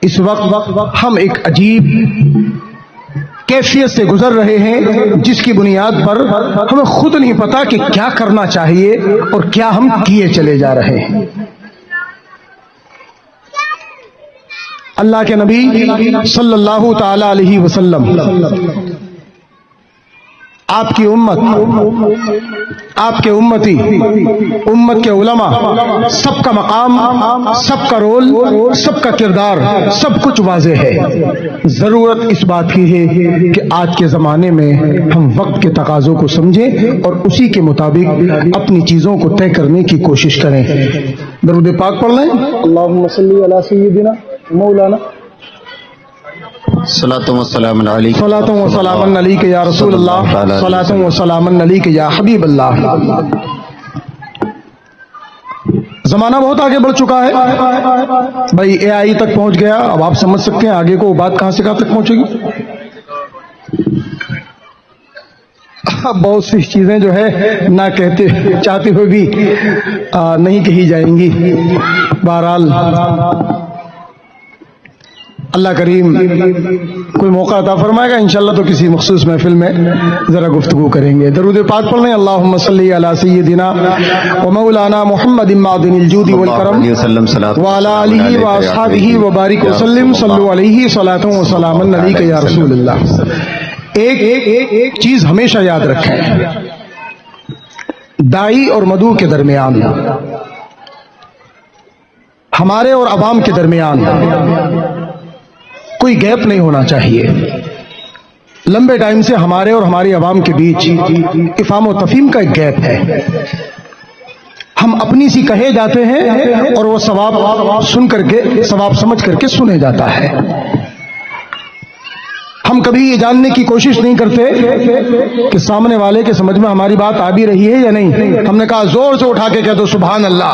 اس وقت ہم ایک عجیب کیفیت سے گزر رہے ہیں جس کی بنیاد پر ہمیں خود نہیں پتا کہ کیا کرنا چاہیے اور کیا ہم کیے چلے جا رہے ہیں. اللہ کے نبی صلی اللہ تعالی علیہ وسلم, آپ کی امت, آپ کے امتی, امت کے علماء, سب کا مقام, سب کا رول, سب کا کردار, سب کچھ واضح ہے. ضرورت اس بات کی ہے کہ آج کے زمانے میں ہم وقت کے تقاضوں کو سمجھیں اور اسی کے مطابق اپنی چیزوں کو طے کرنے کی کوشش کریں. درود پاک پڑھ لیں. اللہم صلی علی سیدنا مولانا صلاۃ و سلام علیک, صلاۃ و سلام علیک یا رسول اللہ, صلاۃ و سلام علیک یا حبیب اللہ. زمانہ بہت آگے بڑھ چکا ہے بھائی, اے آئی تک پہنچ گیا. اب آپ سمجھ سکتے ہیں آگے کو بات کہاں سے کہاں تک پہنچے گی. بہت سی چیزیں جو ہے نہ کہتے چاہتے ہوئے بھی نہیں کہی جائیں گی. بہرحال اللہ کریم کوئی موقع عطا فرمائے گا انشاءاللہ تو کسی مخصوص محفل میں ذرا گفتگو کریں گے. درود پاک پڑھ لیں. اللہم صلی علی سیدنا و مولانا محمد معدن الجود والکرم وعلی آلہ و اصحابہ وبارک وسلم. صلو علیہ صلاۃ و سلام علیک یا رسول اللہ. ایک چیز ہمیشہ یاد رکھیں, داعی اور مدعو کے درمیان, ہمارے اور عوام کے درمیان کوئی گیپ نہیں ہونا چاہیے. لمبے ٹائم سے ہمارے اور ہماری عوام کے بیچ افہام و تفہیم کا ایک گیپ ہے. ہم اپنی سی کہے جاتے ہیں اور وہ ثواب سن کر کے, ثواب سمجھ کر کے سنے جاتا ہے. ہم کبھی یہ جاننے کی کوشش نہیں کرتے کہ سامنے والے کے سمجھ میں ہماری بات آ بھی رہی ہے یا نہیں. ہم نے کہا زور سے اٹھا کے کہہ دو سبحان اللہ,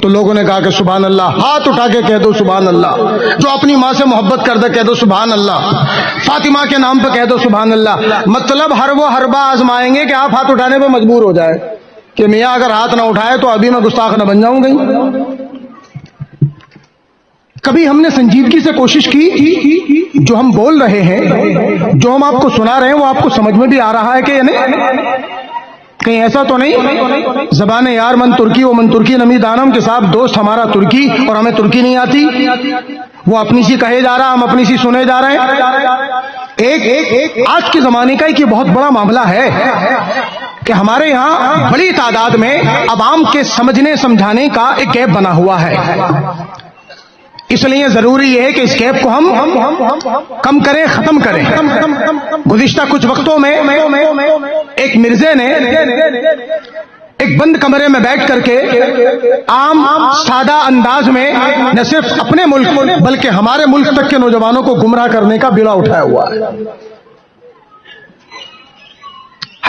تو لوگوں نے کہا کہ سبحان اللہ. ہاتھ اٹھا کے کہہ دو سبحان اللہ. جو اپنی ماں سے محبت کرتا کہہ دو سبحان اللہ. فاطمہ کے نام پہ کہہ دو سبحان اللہ. مطلب ہر وہ حربہ آزمائیں گے کہ آپ ہاتھ اٹھانے پہ مجبور ہو جائے کہ میاں اگر ہاتھ نہ اٹھائے تو ابھی میں گستاخ نہ بن جاؤں گی. کبھی ہم نے سنجیدگی سے کوشش کی جو ہم بول رہے ہیں, جو ہم آپ کو سنا رہے ہیں, وہ آپ کو سمجھ میں بھی آ رہا ہے کہ نہیں؟ کہیں ایسا تو نہیں زبان یار من ترکی و من ترکی نمی دانم کے صاحب دوست ہمارا ترکی اور ہمیں ترکی نہیں آتی. وہ اپنی سی کہے جا رہا, ہم اپنی سی سنے جا رہے ہیں. ایک آج کے زمانے کا ایک یہ بہت بڑا معاملہ ہے کہ ہمارے یہاں بڑی تعداد میں عوام کے سمجھنے سمجھانے کا ایک گیپ بنا ہوا ہے. اس لیے ضروری یہ ہے کہ اس گیپ کو ہم کم کریں, ختم کریں. گزشتہ کچھ وقتوں میں ایک مرزے نے ایک بند کمرے میں بیٹھ کر کے عام سادہ انداز میں نہ صرف اپنے ملک بلکہ ہمارے ملک تک کے نوجوانوں کو گمراہ کرنے کا بیڑا اٹھایا ہوا ہے.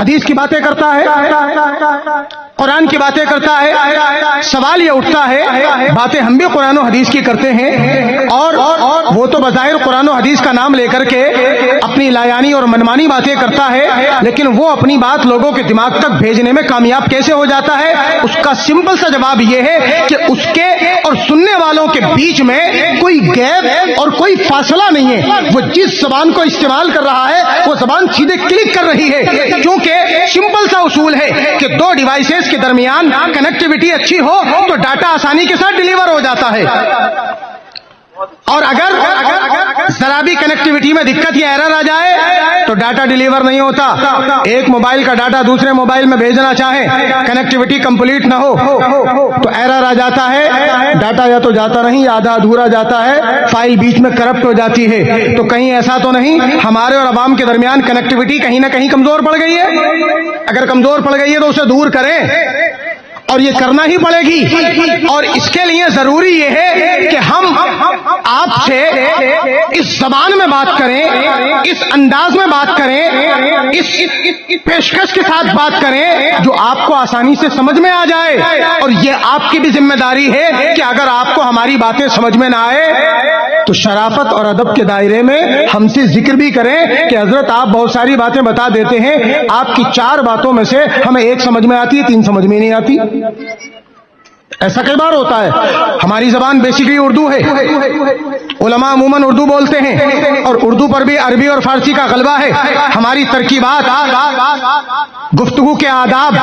حدیث کی باتیں کرتا ہے, قرآن کی باتیں کرتا ہے، سوال یہ اٹھتا ہے، باتیں ہم بھی قرآن و حدیث کی کرتے ہیں، اور وہ تو بظاہر قرآن و حدیث کا نام لے کر کے اپنی لایانی اور منمانی باتیں کرتا ہے، لیکن وہ اپنی بات لوگوں کے دماغ تک بھیجنے میں کامیاب کیسے ہو جاتا ہے؟ اس کا سمپل سا جواب یہ ہے کہ اس کے اور سننے والوں کے بیچ میں کوئی گیپ اور کوئی فاصلہ نہیں ہے، وہ جس زبان کو استعمال کر رہا ہے وہ زبان سیدھے کلک کر رہی ہے، کیونکہ سمپل سا اصول ہے کہ دو ڈیوائسز کے درمیان کنیکٹیوٹی اچھی ہو تو ڈاٹا آسانی کے ساتھ ڈیلیور ہو جاتا ہے، اور اگر ذرا بھی کنیکٹیوٹی میں دقت یا ایرر آ جائے تو ڈاٹا ڈیلیور نہیں ہوتا۔ ایک موبائل کا ڈاٹا دوسرے موبائل میں بھیجنا چاہیں، کنیکٹیوٹی کمپلیٹ نہ ہو تو ایرر آ جاتا ہے، ڈاٹا یا تو جاتا نہیں یا آدھا ادھورا جاتا ہے، فائل بیچ میں کرپٹ ہو جاتی ہے۔ تو کہیں ایسا تو نہیں ہمارے اور عوام کے درمیان کنیکٹیوٹی کہیں نہ کہیں کمزور پڑ گئی ہے؟ اگر کمزور پڑ گئی ہے تو اسے دور کریں، اور یہ کرنا ہی پڑے گی، اور اس کے لیے ضروری یہ ہے کہ ہم آپ سے اس زبان میں بات کریں، اس انداز میں بات کریں، اس پیشکش کے ساتھ بات کریں جو آپ کو آسانی سے سمجھ میں آ جائے، اور یہ آپ کی بھی ذمہ داری ہے کہ اگر آپ کو ہماری باتیں سمجھ میں نہ آئے تو شرافت اور ادب کے دائرے میں ہم سے ذکر بھی کریں کہ حضرت آپ بہت ساری باتیں بتا دیتے ہیں، آپ کی 4 باتوں میں سے ہمیں 1 سمجھ میں آتی ہے، 3 سمجھ میں نہیں آتی۔ ایسا کئی بار ہوتا ہے۔ ہماری زبان بیسیکلی اردو ہے، علماء عموماً اردو بولتے ہیں، اور اردو پر بھی عربی اور فارسی کا غلبہ ہے۔ ہماری ترکیبات، گفتگو کے آداب،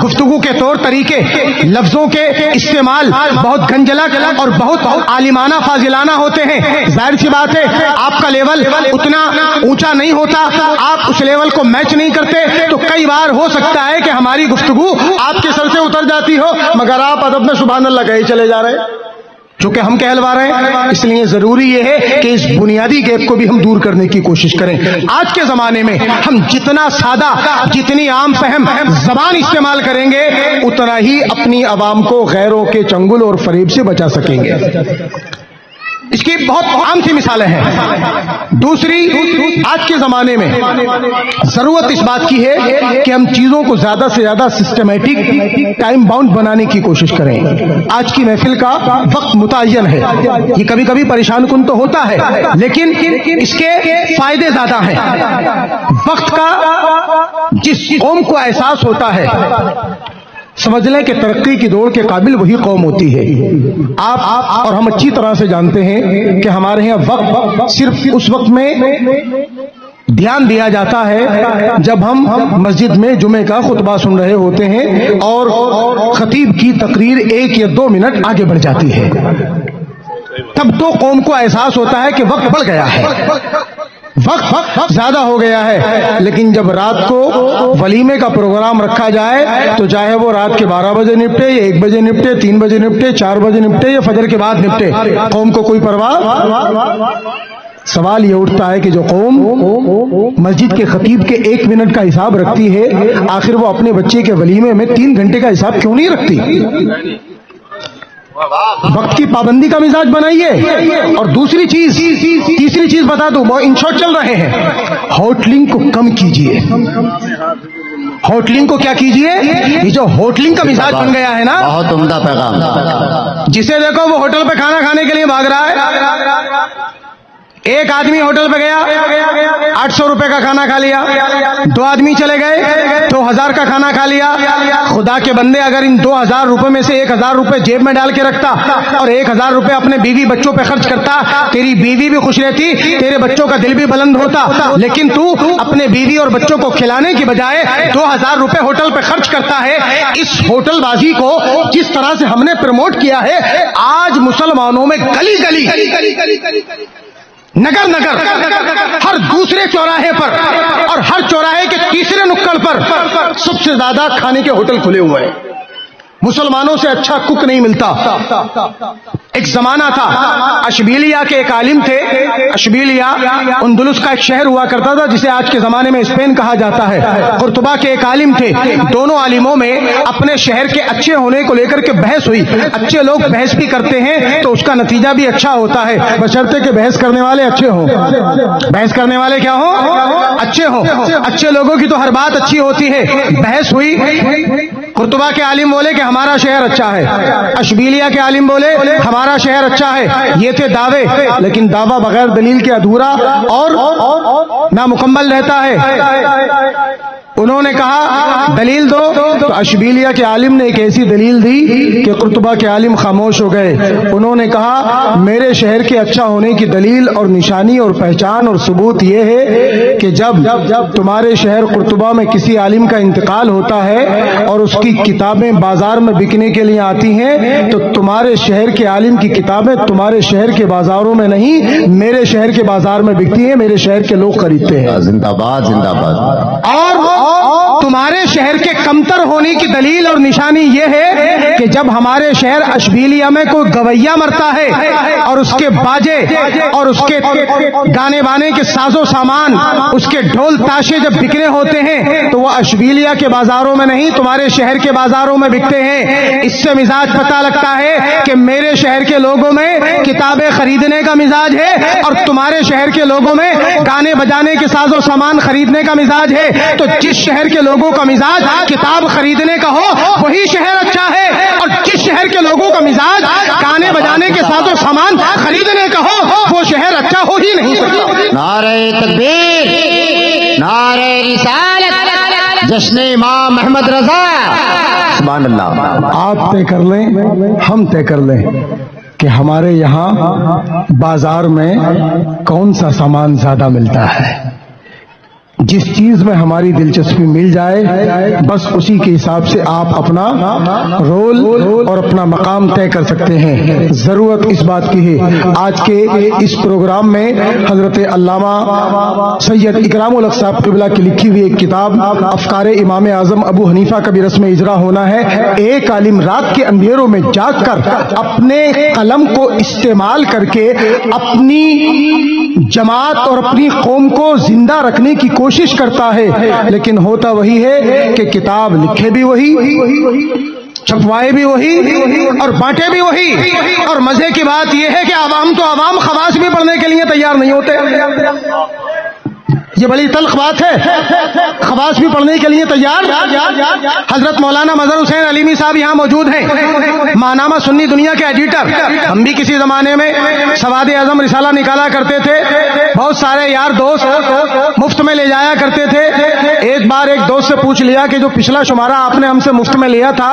گفتگو کے طور طریقے، لفظوں کے استعمال بہت گنجلک اور بہت عالمانہ فاضلانہ ہوتے ہیں۔ ظاہر سی بات ہے آپ کا لیول اتنا اونچا نہیں ہوتا، آپ اس لیول کو میچ نہیں کرتے، تو کئی بار ہو سکتا ہے کہ ہماری گفتگو آپ کے سر سے اتر جاتی ہو، مگر آپ ادب میں سبحان اللہ کہے چلے جا رہے ہیں، چونکہ ہم کہلوا رہے ہیں۔ اس لیے ضروری یہ ہے کہ اس بنیادی گیپ کو بھی ہم دور کرنے کی کوشش کریں۔ آج کے زمانے میں ہم جتنا سادہ، جتنی عام فہم زبان استعمال کریں گے، اتنا ہی اپنی عوام کو غیروں کے چنگل اور فریب سے بچا سکیں گے۔ اس کی بہت عام سی مثالیں ہیں۔ دوسری، آج کے زمانے میں ضرورت اس بات کی ہے کہ ہم چیزوں کو زیادہ سے زیادہ سسٹمیٹک، ٹائم باؤنڈ بنانے کی کوشش کریں۔ آج کی محفل کا وقت متعین ہے، یہ کبھی کبھی پریشان کن تو ہوتا ہے، لیکن اس کے فائدے زیادہ ہیں۔ وقت کا جس قوم کو احساس ہوتا ہے، سمجھ لیں کہ ترقی کی دوڑ کے قابل وہی قوم ہوتی ہے۔ آپ اور ہم اچھی طرح سے جانتے ہیں کہ ہمارے ہاں وقت صرف اس وقت میں دھیان دیا جاتا ہے جب ہم مسجد میں جمعے کا خطبہ سن رہے ہوتے ہیں اور خطیب کی تقریر 1 یا 2 منٹ آگے بڑھ جاتی ہے، تب تو قوم کو احساس ہوتا ہے کہ وقت بڑھ گیا ہے، وقت زیادہ ہو گیا ہے۔ لیکن جب رات کو ولیمے کا پروگرام رکھا جائے تو چاہے وہ رات کے 12 بجے نپٹے یا 1 بجے نپٹے، 3 بجے نپٹے، 4 بجے نپٹے یا فجر کے بعد نپٹے، قوم کو کوئی پرواہ۔ سوال یہ اٹھتا ہے کہ جو قوم مسجد کے خطیب کے 1 منٹ کا حساب رکھتی ہے، آخر وہ اپنے بچے کے ولیمے میں 3 گھنٹے کا حساب کیوں نہیں رکھتی؟ وقت کی پابندی کا مزاج بنائیے۔ اور دوسری چیز، تیسری چیز بتا دوں، وہ ان شارٹ چل رہے ہیں، ہوٹلنگ کو کم کیجئے۔ ہوٹلنگ کو کیا کیجئے؟ یہ جو ہوٹلنگ کا مزاج بن گیا ہے نا، بہت عمدہ پیغام۔ جسے دیکھو وہ ہوٹل پہ کھانا کھانے کے لیے بھاگ رہا ہے۔ ایک آدمی ہوٹل پہ گیا، 800 روپے کا کھانا کھا لیا، 2 آدمی چلے گئے 2000 کا کھانا کھا لیا۔ خدا کے بندے، اگر ان 2000 روپے میں سے 1000 روپے جیب میں ڈال کے رکھتا اور 1000 روپے اپنے بیوی بچوں پہ خرچ کرتا، تیری بیوی بھی خوش رہتی، تیرے بچوں کا دل بھی بلند ہوتا، لیکن تو اپنے بیوی اور بچوں کو کھلانے کی بجائے 2000 روپے ہوٹل پہ خرچ کرتا ہے۔ اس ہوٹل بازی کو جس طرح سے ہم نے پروموٹ کیا ہے، آج مسلمانوں میں گلی گلی، نگر نگر، ہر دوسرے چوراہے پر اور ہر چوراہے کے تیسرے نکڑ پر سب سے زیادہ کھانے کے ہوٹل کھلے ہوئے ہیں۔ مسلمانوں سے اچھا کک نہیں ملتا۔ ایک زمانہ تھا، اشبیلیہ کے ایک عالم تھے. اشبیلیہ اندلس کا ایک شہر ہوا کرتا تھا جسے آج کے زمانے میں اسپین کہا جاتا ہے. قرطبہ کے ایک عالم تھے. دونوں عالموں میں اپنے شہر کے اچھے ہونے کو لے کر کے بحث ہوئی. اچھے لوگ بحث بھی کرتے ہیں تو اس کا نتیجہ بھی اچھا ہوتا ہے، بشرطے کہ بحث کرنے والے اچھے ہوں. بحث کرنے والے کیا ہوں؟ اچھے ہوں. اچھے لوگوں کی تو ہر بات اچھی ہوتی ہے. بحث ہوئی، قرطبہ کے عالم بولے کہ ہمارا شہر اچھا ہے، اشبیلیہ کے عالم بولے ہمارا شہر اچھا ہے. یہ تھے دعوے، لیکن دعویٰ بغیر دلیل کے ادھورا اور نامکمل رہتا ہے. انہوں نے کہا دلیل دو، تو اشبیلیہ کے عالم نے ایک ایسی دلیل دی کہ قرطبہ کے عالم خاموش ہو گئے. انہوں نے کہا میرے شہر کے اچھا ہونے کی دلیل اور نشانی اور پہچان اور ثبوت یہ ہے کہ جب تمہارے شہر قرطبہ میں کسی عالم کا انتقال ہوتا ہے اور اس کی کتابیں بازار میں بکنے کے لیے آتی ہیں تو تمہارے شہر کے عالم کی کتابیں تمہارے شہر کے بازاروں میں نہیں، میرے شہر کے بازار میں بکتی ہیں، میرے شہر کے لوگ خریدتے ہیں. زندہ باد زندہ باد. اور تمہارے شہر کے کمتر ہونے کی دلیل اور نشانی یہ ہے کہ جب ہمارے شہر اشبیلیہ میں کوئی گویہ مرتا ہے اور اس کے باجے اور اس کے گانے بانے کے ساز و سامان، اس کے ڈھول تاشے جب بکنے ہوتے ہیں تو وہ اشبیلیہ کے بازاروں میں نہیں، تمہارے شہر کے بازاروں میں بکتے ہیں. اس سے مزاج پتہ لگتا ہے کہ میرے شہر کے لوگوں میں کتابیں خریدنے کا مزاج ہے اور تمہارے شہر کے لوگوں میں گانے بجانے کے ساز و سامان خریدنے کا مزاج ہے. تو جس شہر کے لوگوں کا مزاج کتاب خریدنے کا ہو وہی شہر اچھا ہے، اور جس شہر کے لوگوں کا مزاج گانے بجانے کے ساز و سامان خریدنے کا ہو وہ شہر اچھا ہو ہی نہیں سکتا. نعرہ تکبیر، نعرہ رسالت، جشن امام احمد رضا. سبحان اللہ. آپ طے کر لیں، ہم طے کر لیں کہ ہمارے یہاں بازار میں کون سا سامان زیادہ ملتا ہے. جس چیز میں ہماری دلچسپی مل جائے بس اسی کے حساب سے آپ اپنا رول اور اپنا مقام طے کر سکتے ہیں. ضرورت اس بات کی ہے آج کے اس پروگرام میں حضرت علامہ سید اکرام الحق صاحب قبلہ کی لکھی ہوئی ایک کتاب افکار امام اعظم ابو حنیفہ کا بھی رسم اجرا ہونا ہے. ایک عالم رات کے اندھیروں میں جاگ کر اپنے قلم کو استعمال کر کے اپنی جماعت اور اپنی قوم کو زندہ رکھنے کی کوشش کرتا ہے، لیکن ہوتا وہی ہے کہ کتاب لکھے بھی وہی، چھپوائے بھی وہی اور بانٹے بھی وہی. اور مزے کی بات یہ ہے کہ عوام تو عوام خواص بھی پڑھنے کے لیے تیار نہیں ہوتے. یہ بڑی تلخ بات ہے، خواص بھی پڑھنے کے لیے تیار. حضرت مولانا مظہر حسین علیمی صاحب یہاں موجود ہیں، ماہنامہ سنی دنیا کے ایڈیٹر. ہم بھی کسی زمانے میں سواد اعظم رسالہ نکالا کرتے تھے، بہت سارے یار دوست مفت میں لے جایا کرتے تھے. ایک بار ایک دوست سے پوچھ لیا کہ جو پچھلا شمارہ آپ نے ہم سے مفت میں لیا تھا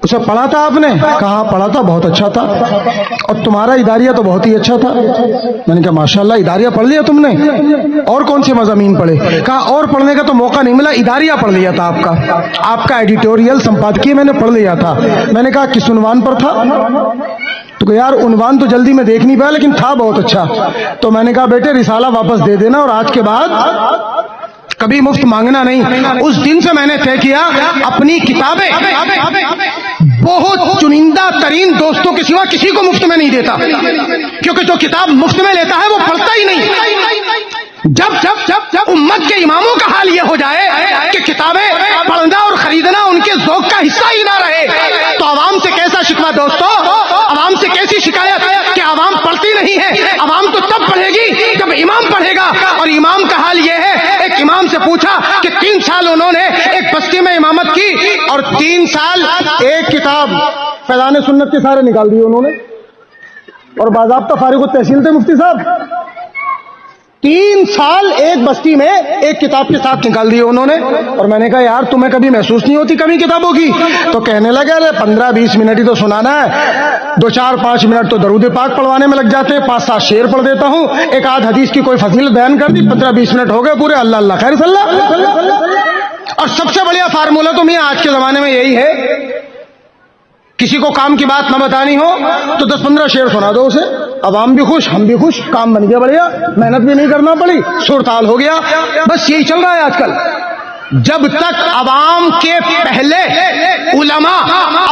اسے پڑھا تھا آپ نے؟ کہا پڑھا تھا، بہت اچھا تھا. اور تمہارا اداریہ تو بہت ہی اچھا تھا. میں نے کہا ماشاءاللہ اداریہ پڑھ لیا تم نے؟ اور کون سے مضامین پڑھے؟ کہا اور پڑھنے کا تو موقع نہیں ملا، اداریہ پڑھ لیا تھا آپ کا ایڈیٹوریل سمپادکیہ میں نے پڑھ لیا تھا. میں نے کہا کس عنوان پر تھا؟ تو کہ یار عنوان تو جلدی میں دیکھ نہیں پایا لیکن تھا بہت اچھا. تو میں نے کہا بیٹے رسالہ واپس دے دینا اور آج کے بعد کبھی مفت مانگنا نہیں. اس دن سے میں نے طے کیا اپنی کتابیں بہت چنندہ ترین دوستوں کے سوا کسی کو مفت میں نہیں دیتا، کیونکہ جو کتاب مفت میں لیتا ہے وہ پڑھتا ہی نہیں. جب امت کے اماموں کا حال یہ ہو جائے کہ کتابیں پڑھنا اور خریدنا ان کے ذوق کا حصہ ہی نہ رہے تو عوام سے کیسا شکوہ دوستو، عوام سے کیسی شکایت کہ عوام پڑھتی نہیں ہے. عوام تو تب پڑھے گی جب امام پڑھے گا. اور امام کا حال یہ ہے، ایک امام سے پوچھا کہ 3 سال انہوں نے ایک بستی میں امامت کی اور 3 سال ایک کتاب فیضان سنت کے سارے نکال دیے انہوں نے، اور باضابطہ فارغ التحصیل تھے مفتی صاحب. 3 سال ایک بستی میں ایک کتاب کے ساتھ نکال دیے انہوں نے. اور میں نے کہا یار تمہیں کبھی محسوس نہیں ہوتی کمی کتابوں کی؟ تو کہنے لگا 15-20 منٹ ہی تو سنانا ہے، 2-4-5 منٹ تو درود پاک پڑھوانے میں لگ جاتے ہیں، 5-7 شعر پڑھ دیتا ہوں، ایک آدھ حدیث کی کوئی فضیلت بیان کر دی، 15-20 منٹ ہو گئے پورے، اللہ اللہ خیر صلی اللہ. اور سب سے بڑھیا فارمولہ تو میاں آج کے زمانے میں یہی ہے، کسی کو کام کی بات نہ بتانی ہو تو 10-15 شعر سنا دو اسے، عوام بھی خوش، ہم بھی خوش، کام بن گیا بڑھیا، محنت بھی نہیں کرنا پڑی، صورتحال ہو گیا. بس یہی چل رہا ہے آج کل. جب تک عوام کے پہلے علماء